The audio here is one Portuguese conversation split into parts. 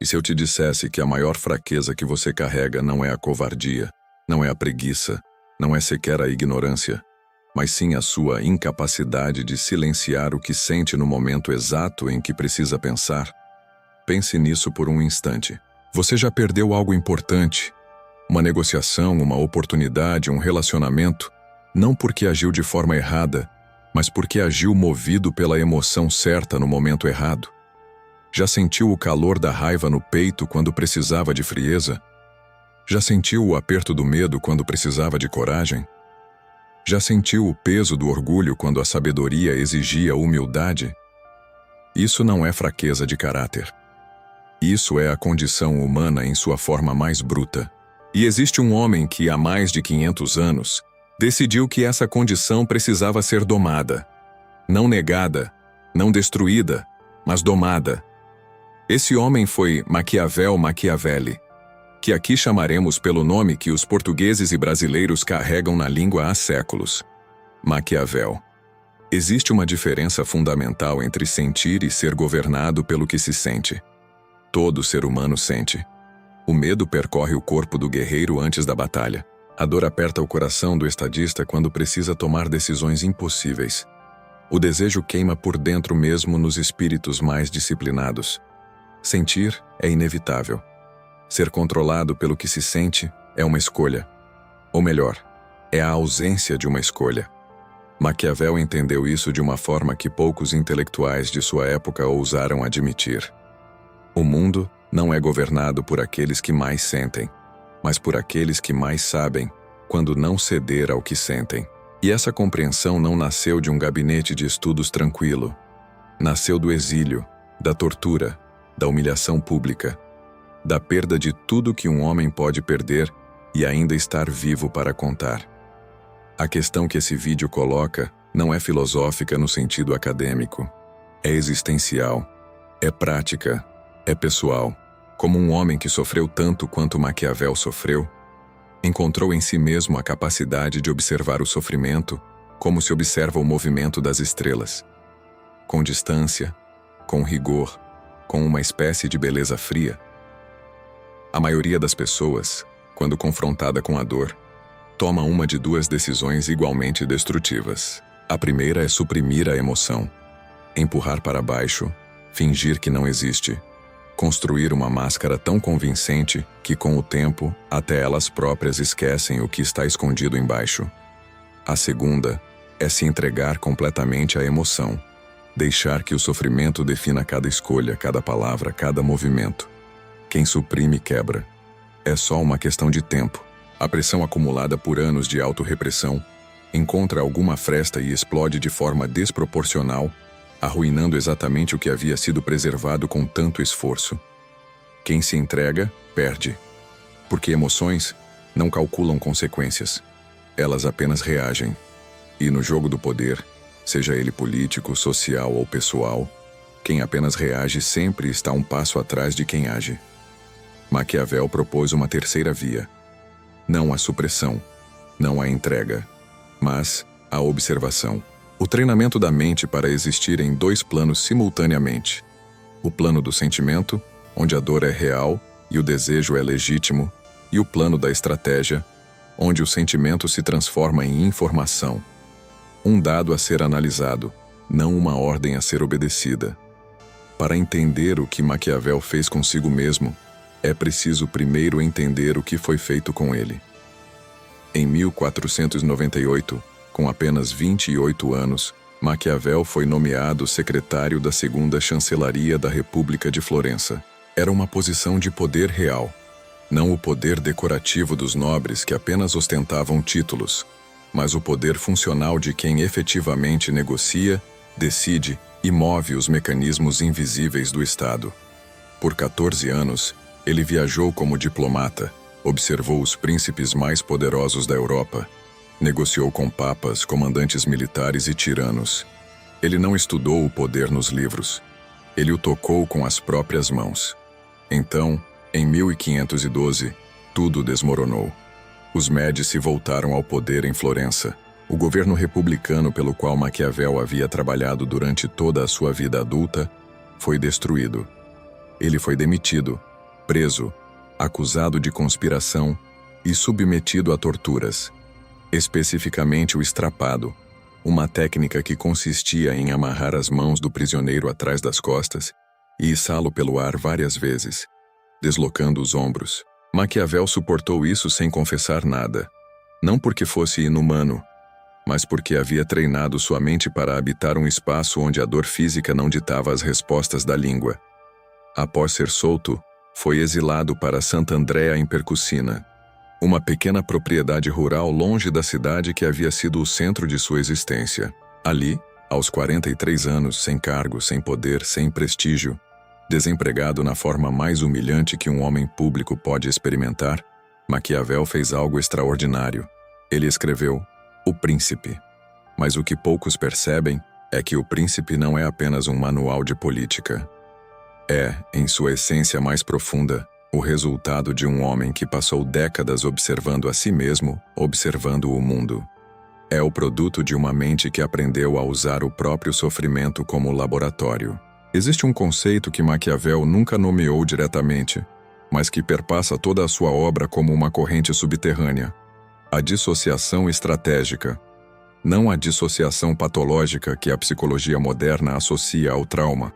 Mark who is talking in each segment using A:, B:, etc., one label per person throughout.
A: E se eu te dissesse que a maior fraqueza que você carrega não é a covardia, não é a preguiça, não é sequer a ignorância, mas sim a sua incapacidade de silenciar o que sente no momento exato em que precisa pensar? Pense nisso por um instante. Você já perdeu algo importante, uma negociação, uma oportunidade, um relacionamento, não porque agiu de forma errada, mas porque agiu movido pela emoção certa no momento errado? Já sentiu o calor da raiva no peito quando precisava de frieza? Já sentiu o aperto do medo quando precisava de coragem? Já sentiu o peso do orgulho quando a sabedoria exigia humildade? Isso não é fraqueza de caráter. Isso é a condição humana em sua forma mais bruta. E existe um homem que, há mais de 500 anos, decidiu que essa condição precisava ser domada. Não negada, não destruída, mas domada. Esse homem foi Maquiavel Machiavelli, que aqui chamaremos pelo nome que os portugueses e brasileiros carregam na língua há séculos: Maquiavel. Existe uma diferença fundamental entre sentir e ser governado pelo que se sente. Todo ser humano sente. O medo percorre o corpo do guerreiro antes da batalha. A dor aperta o coração do estadista quando precisa tomar decisões impossíveis. O desejo queima por dentro mesmo nos espíritos mais disciplinados. Sentir é inevitável. Ser controlado pelo que se sente é uma escolha. Ou melhor, é a ausência de uma escolha. Maquiavel entendeu isso de uma forma que poucos intelectuais de sua época ousaram admitir. O mundo não é governado por aqueles que mais sentem, mas por aqueles que mais sabem quando não ceder ao que sentem. E essa compreensão não nasceu de um gabinete de estudos tranquilo. Nasceu do exílio, da tortura, da humilhação pública, da perda de tudo que um homem pode perder e ainda estar vivo para contar. A questão que esse vídeo coloca não é filosófica no sentido acadêmico. É existencial, é prática, é pessoal. Como um homem que sofreu tanto quanto Maquiavel sofreu, encontrou em si mesmo a capacidade de observar o sofrimento como se observa o movimento das estrelas. Com distância, com rigor, com uma espécie de beleza fria. A maioria das pessoas, quando confrontada com a dor, toma uma de duas decisões igualmente destrutivas. A primeira é suprimir a emoção, empurrar para baixo, fingir que não existe, construir uma máscara tão convincente que, com o tempo, até elas próprias esquecem o que está escondido embaixo. A segunda é se entregar completamente à emoção, deixar que o sofrimento defina cada escolha, cada palavra, cada movimento. Quem suprime quebra. É só uma questão de tempo. A pressão acumulada por anos de autorrepressão encontra alguma fresta e explode de forma desproporcional, arruinando exatamente o que havia sido preservado com tanto esforço. Quem se entrega, perde. Porque emoções não calculam consequências. Elas apenas reagem. E no jogo do poder, seja ele político, social ou pessoal, quem apenas reage sempre está um passo atrás de quem age. Maquiavel propôs uma terceira via. Não a supressão, não a entrega, mas a observação. O treinamento da mente para existir em dois planos simultaneamente. O plano do sentimento, onde a dor é real e o desejo é legítimo, e o plano da estratégia, onde o sentimento se transforma em informação. Um dado a ser analisado, não uma ordem a ser obedecida. Para entender o que Maquiavel fez consigo mesmo, é preciso primeiro entender o que foi feito com ele. Em 1498, com apenas 28 anos, Maquiavel foi nomeado secretário da segunda chancelaria da República de Florença. Era uma posição de poder real, não o poder decorativo dos nobres que apenas ostentavam títulos, mas o poder funcional de quem efetivamente negocia, decide e move os mecanismos invisíveis do Estado. Por 14 anos, ele viajou como diplomata, observou os príncipes mais poderosos da Europa, negociou com papas, comandantes militares e tiranos. Ele não estudou o poder nos livros. Ele o tocou com as próprias mãos. Então, em 1512, tudo desmoronou. Os Médici voltaram ao poder em Florença. O governo republicano pelo qual Maquiavel havia trabalhado durante toda a sua vida adulta foi destruído. Ele foi demitido, preso, acusado de conspiração e submetido a torturas. Especificamente o estrapado, uma técnica que consistia em amarrar as mãos do prisioneiro atrás das costas e içá-lo pelo ar várias vezes, deslocando os ombros. Maquiavel suportou isso sem confessar nada, não porque fosse inumano, mas porque havia treinado sua mente para habitar um espaço onde a dor física não ditava as respostas da língua. Após ser solto, foi exilado para Sant'Andrea in Percussina, uma pequena propriedade rural longe da cidade que havia sido o centro de sua existência. Ali, aos 43 anos, sem cargo, sem poder, sem prestígio, desempregado na forma mais humilhante que um homem público pode experimentar, Maquiavel fez algo extraordinário. Ele escreveu O Príncipe. Mas o que poucos percebem é que O Príncipe não é apenas um manual de política. É, em sua essência mais profunda, o resultado de um homem que passou décadas observando a si mesmo, observando o mundo. É o produto de uma mente que aprendeu a usar o próprio sofrimento como laboratório. Existe um conceito que Maquiavel nunca nomeou diretamente, mas que perpassa toda a sua obra como uma corrente subterrânea: a dissociação estratégica. Não a dissociação patológica que a psicologia moderna associa ao trauma,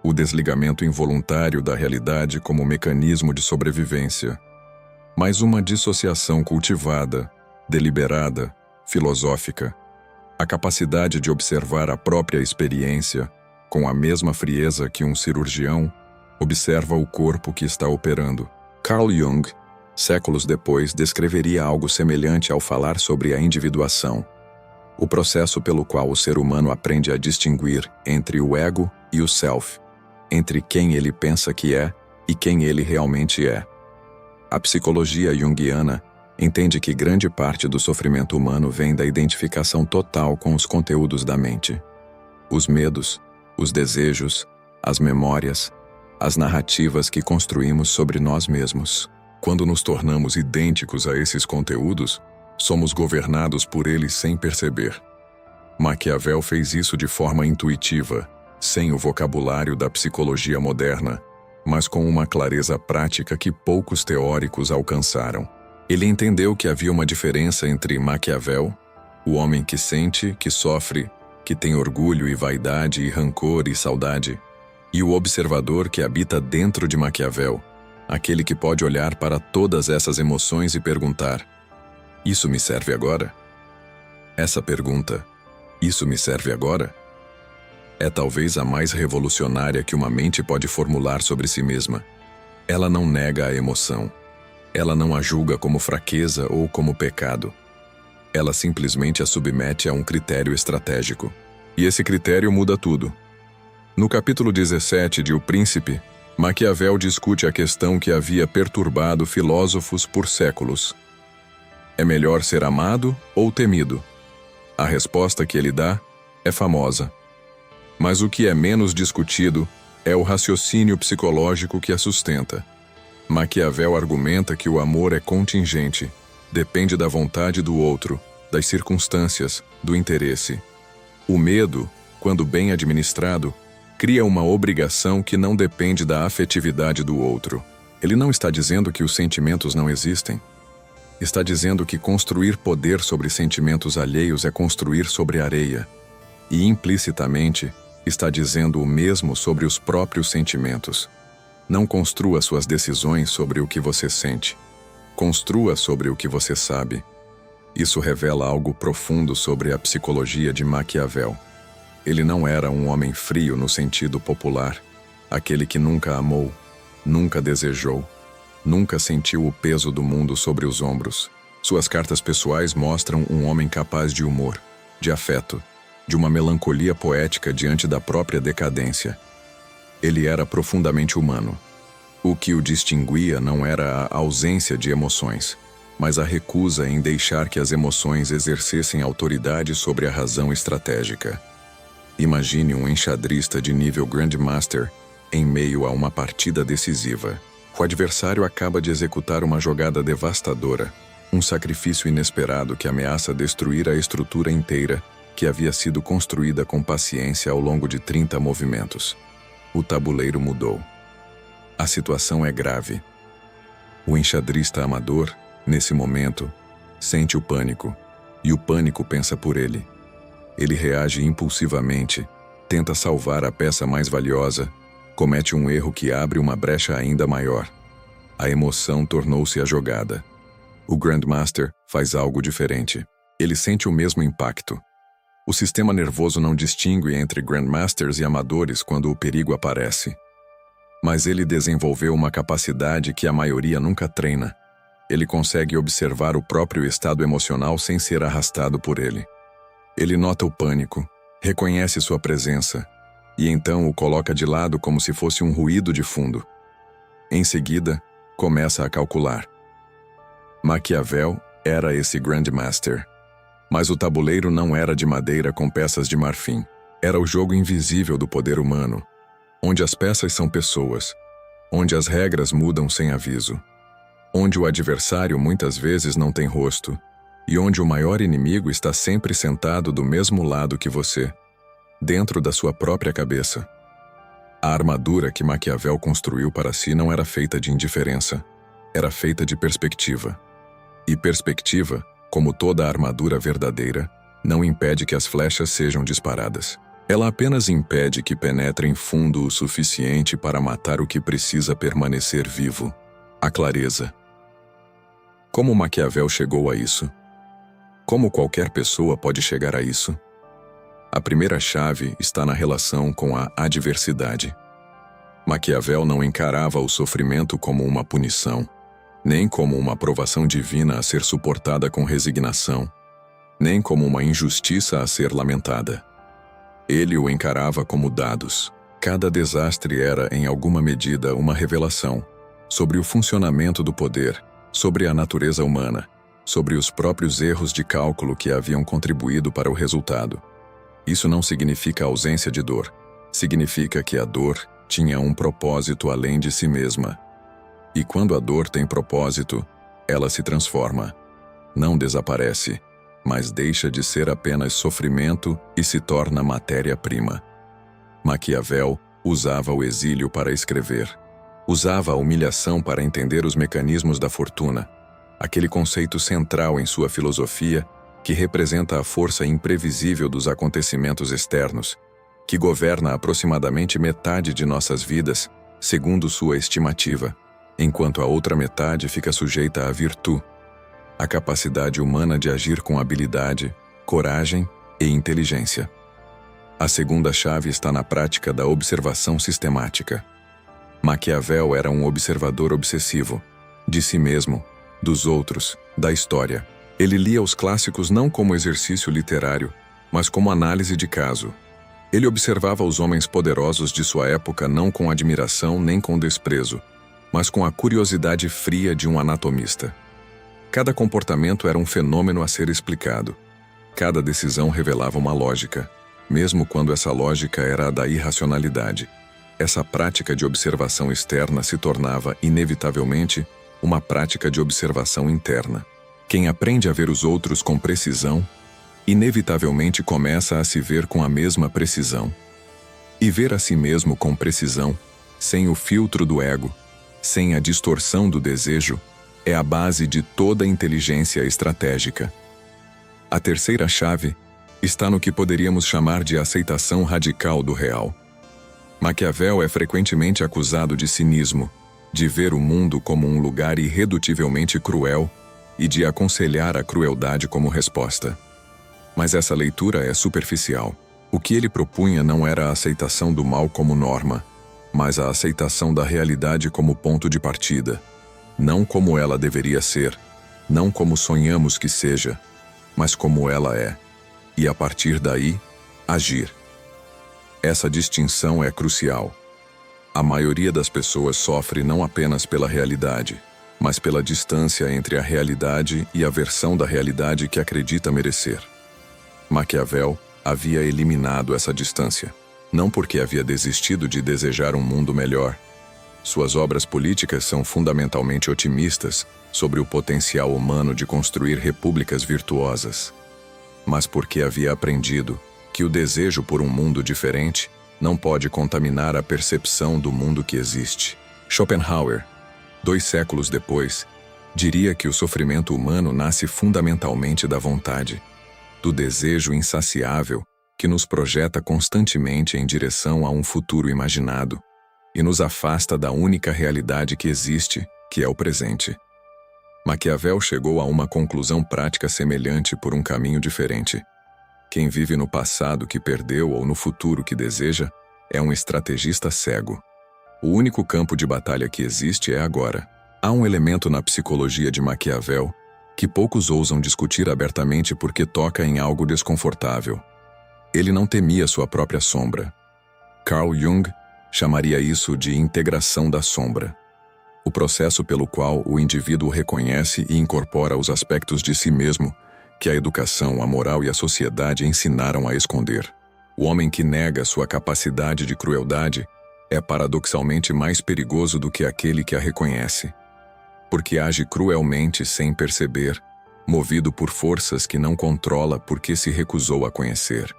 A: o desligamento involuntário da realidade como mecanismo de sobrevivência, mas uma dissociação cultivada, deliberada, filosófica, a capacidade de observar a própria experiência com a mesma frieza que um cirurgião observa o corpo que está operando. Carl Jung, séculos depois, descreveria algo semelhante ao falar sobre a individuação, o processo pelo qual o ser humano aprende a distinguir entre o ego e o self, entre quem ele pensa que é e quem ele realmente é. A psicologia junguiana entende que grande parte do sofrimento humano vem da identificação total com os conteúdos da mente. Os medos, os desejos, as memórias, as narrativas que construímos sobre nós mesmos. Quando nos tornamos idênticos a esses conteúdos, somos governados por eles sem perceber. Maquiavel fez isso de forma intuitiva, sem o vocabulário da psicologia moderna, mas com uma clareza prática que poucos teóricos alcançaram. Ele entendeu que havia uma diferença entre Maquiavel, o homem que sente, que sofre, que tem orgulho e vaidade e rancor e saudade, e o observador que habita dentro de Maquiavel, aquele que pode olhar para todas essas emoções e perguntar: isso me serve agora? Essa pergunta, isso me serve agora? É talvez a mais revolucionária que uma mente pode formular sobre si mesma. Ela não nega a emoção. Ela não a julga como fraqueza ou como pecado. Ela simplesmente a submete a um critério estratégico. E esse critério muda tudo. No capítulo 17 de O Príncipe, Maquiavel discute a questão que havia perturbado filósofos por séculos. É melhor ser amado ou temido? A resposta que ele dá é famosa. Mas o que é menos discutido é o raciocínio psicológico que a sustenta. Maquiavel argumenta que o amor é contingente, depende da vontade do outro, das circunstâncias, do interesse. O medo, quando bem administrado, cria uma obrigação que não depende da afetividade do outro. Ele não está dizendo que os sentimentos não existem. Está dizendo que construir poder sobre sentimentos alheios é construir sobre areia. E, implicitamente, está dizendo o mesmo sobre os próprios sentimentos. Não construa suas decisões sobre o que você sente. Construa sobre o que você sabe. Isso revela algo profundo sobre a psicologia de Maquiavel. Ele não era um homem frio no sentido popular, aquele que nunca amou, nunca desejou, nunca sentiu o peso do mundo sobre os ombros. Suas cartas pessoais mostram um homem capaz de humor, de afeto, de uma melancolia poética diante da própria decadência. Ele era profundamente humano. O que o distinguia não era a ausência de emoções, mas a recusa em deixar que as emoções exercessem autoridade sobre a razão estratégica. Imagine um enxadrista de nível Grandmaster em meio a uma partida decisiva. O adversário acaba de executar uma jogada devastadora, um sacrifício inesperado que ameaça destruir a estrutura inteira que havia sido construída com paciência ao longo de 30 movimentos. O tabuleiro mudou. A situação é grave. O enxadrista amador, nesse momento, sente o pânico, e o pânico pensa por ele. Ele reage impulsivamente, tenta salvar a peça mais valiosa, comete um erro que abre uma brecha ainda maior. A emoção tornou-se a jogada. O Grandmaster faz algo diferente. Ele sente o mesmo impacto. O sistema nervoso não distingue entre Grandmasters e amadores quando o perigo aparece. Mas ele desenvolveu uma capacidade que a maioria nunca treina. Ele consegue observar o próprio estado emocional sem ser arrastado por ele. Ele nota o pânico, reconhece sua presença, e então o coloca de lado como se fosse um ruído de fundo. Em seguida, começa a calcular. Maquiavel era esse Grandmaster. Mas o tabuleiro não era de madeira com peças de marfim. Era o jogo invisível do poder humano, onde as peças são pessoas, onde as regras mudam sem aviso, onde o adversário muitas vezes não tem rosto, e onde o maior inimigo está sempre sentado do mesmo lado que você, dentro da sua própria cabeça. A armadura que Maquiavel construiu para si não era feita de indiferença, era feita de perspectiva. E perspectiva, como toda armadura verdadeira, não impede que as flechas sejam disparadas. Ela apenas impede que penetrem fundo o suficiente para matar o que precisa permanecer vivo: a clareza. Como Maquiavel chegou a isso? Como qualquer pessoa pode chegar a isso? A primeira chave está na relação com a adversidade. Maquiavel não encarava o sofrimento como uma punição, nem como uma provação divina a ser suportada com resignação, nem como uma injustiça a ser lamentada. Ele o encarava como dados. Cada desastre era, em alguma medida, uma revelação sobre o funcionamento do poder, sobre a natureza humana, sobre os próprios erros de cálculo que haviam contribuído para o resultado. Isso não significa ausência de dor. Significa que a dor tinha um propósito além de si mesma. E quando a dor tem propósito, ela se transforma. Não desaparece, mas deixa de ser apenas sofrimento e se torna matéria-prima. Maquiavel usava o exílio para escrever. Usava a humilhação para entender os mecanismos da fortuna, aquele conceito central em sua filosofia que representa a força imprevisível dos acontecimentos externos, que governa aproximadamente metade de nossas vidas, segundo sua estimativa, enquanto a outra metade fica sujeita à virtude, a capacidade humana de agir com habilidade, coragem e inteligência. A segunda chave está na prática da observação sistemática. Maquiavel era um observador obsessivo, de si mesmo, dos outros, da história. Ele lia os clássicos não como exercício literário, mas como análise de caso. Ele observava os homens poderosos de sua época não com admiração nem com desprezo, mas com a curiosidade fria de um anatomista. Cada comportamento era um fenômeno a ser explicado. Cada decisão revelava uma lógica, mesmo quando essa lógica era a da irracionalidade. Essa prática de observação externa se tornava, inevitavelmente, uma prática de observação interna. Quem aprende a ver os outros com precisão, inevitavelmente começa a se ver com a mesma precisão. E ver a si mesmo com precisão, sem o filtro do ego, sem a distorção do desejo, é a base de toda inteligência estratégica. A terceira chave está no que poderíamos chamar de aceitação radical do real. Maquiavel é frequentemente acusado de cinismo, de ver o mundo como um lugar irredutivelmente cruel e de aconselhar a crueldade como resposta. Mas essa leitura é superficial. O que ele propunha não era a aceitação do mal como norma, mas a aceitação da realidade como ponto de partida, não como ela deveria ser, não como sonhamos que seja, mas como ela é, e a partir daí, agir. Essa distinção é crucial. A maioria das pessoas sofre não apenas pela realidade, mas pela distância entre a realidade e a versão da realidade que acredita merecer. Maquiavel havia eliminado essa distância, não porque havia desistido de desejar um mundo melhor. Suas obras políticas são fundamentalmente otimistas sobre o potencial humano de construir repúblicas virtuosas, mas porque havia aprendido que o desejo por um mundo diferente não pode contaminar a percepção do mundo que existe. Schopenhauer 2 séculos depois, diria que o sofrimento humano nasce fundamentalmente da vontade, do desejo insaciável que nos projeta constantemente em direção a um futuro imaginado e nos afasta da única realidade que existe, que é o presente. Maquiavel chegou a uma conclusão prática semelhante por um caminho diferente. Quem vive no passado que perdeu ou no futuro que deseja é um estrategista cego. O único campo de batalha que existe é agora. Há um elemento na psicologia de Maquiavel que poucos ousam discutir abertamente porque toca em algo desconfortável. Ele não temia sua própria sombra. Carl Jung chamaria isso de integração da sombra. O processo pelo qual o indivíduo reconhece e incorpora os aspectos de si mesmo que a educação, a moral e a sociedade ensinaram a esconder. O homem que nega sua capacidade de crueldade é paradoxalmente mais perigoso do que aquele que a reconhece, porque age cruelmente sem perceber, movido por forças que não controla porque se recusou a conhecer.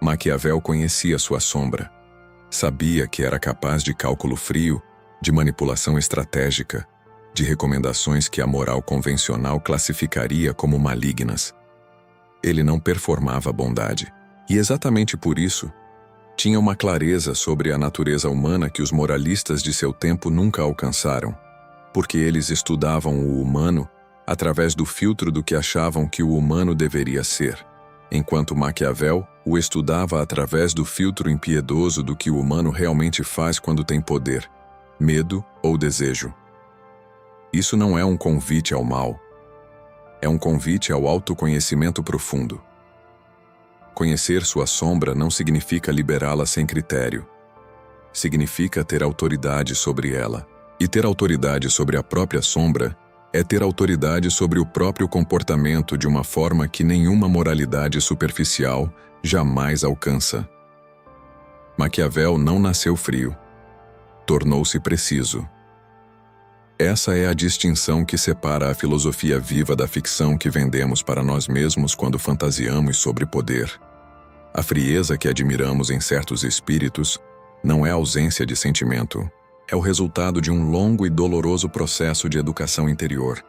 A: Maquiavel conhecia sua sombra. Sabia que era capaz de cálculo frio, de manipulação estratégica, de recomendações que a moral convencional classificaria como malignas. Ele não performava bondade, e exatamente por isso, tinha uma clareza sobre a natureza humana que os moralistas de seu tempo nunca alcançaram, porque eles estudavam o humano através do filtro do que achavam que o humano deveria ser, enquanto Maquiavel o estudava através do filtro impiedoso do que o humano realmente faz quando tem poder, medo ou desejo. Isso não é um convite ao mal. É um convite ao autoconhecimento profundo. Conhecer sua sombra não significa liberá-la sem critério. Significa ter autoridade sobre ela. E ter autoridade sobre a própria sombra é ter autoridade sobre o próprio comportamento de uma forma que nenhuma moralidade superficial jamais alcança. Maquiavel não nasceu frio. Tornou-se preciso. Essa é a distinção que separa a filosofia viva da ficção que vendemos para nós mesmos quando fantasiamos sobre poder. A frieza que admiramos em certos espíritos não é ausência de sentimento, é o resultado de um longo e doloroso processo de educação interior.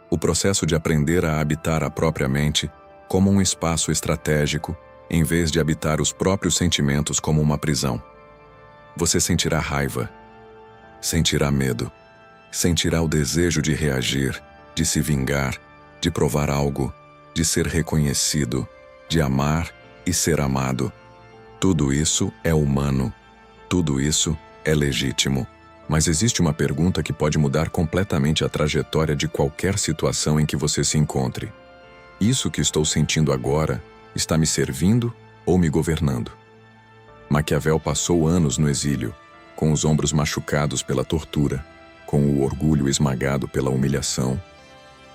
A: O processo de aprender a habitar a própria mente como um espaço estratégico, em vez de habitar os próprios sentimentos como uma prisão. Você sentirá raiva, sentirá medo, sentirá o desejo de reagir, de se vingar, de provar algo, de ser reconhecido, de amar e ser amado. Tudo isso é humano, tudo isso é legítimo. Mas existe uma pergunta que pode mudar completamente a trajetória de qualquer situação em que você se encontre. Isso que estou sentindo agora está me servindo ou me governando? Maquiavel passou anos no exílio, com os ombros machucados pela tortura, com o orgulho esmagado pela humilhação,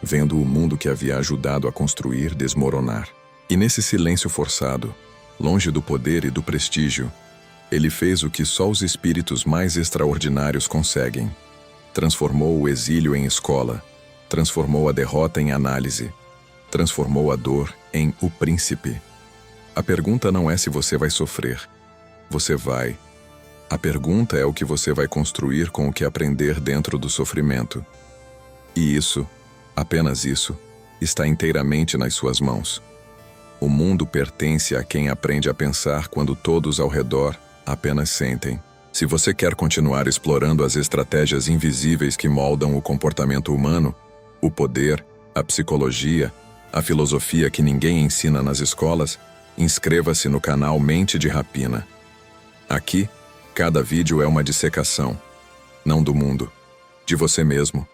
A: vendo o mundo que havia ajudado a construir desmoronar. E nesse silêncio forçado, longe do poder e do prestígio, ele fez o que só os espíritos mais extraordinários conseguem. Transformou o exílio em escola, transformou a derrota em análise, transformou a dor em o príncipe. A pergunta não é se você vai sofrer. Você vai. A pergunta é o que você vai construir com o que aprender dentro do sofrimento. E isso, apenas isso, está inteiramente nas suas mãos. O mundo pertence a quem aprende a pensar quando todos ao redor apenas sentem. Se você quer continuar explorando as estratégias invisíveis que moldam o comportamento humano, o poder, a psicologia, a filosofia que ninguém ensina nas escolas, inscreva-se no canal Mente de Rapina. Aqui, cada vídeo é uma dissecação, não do mundo, de você mesmo.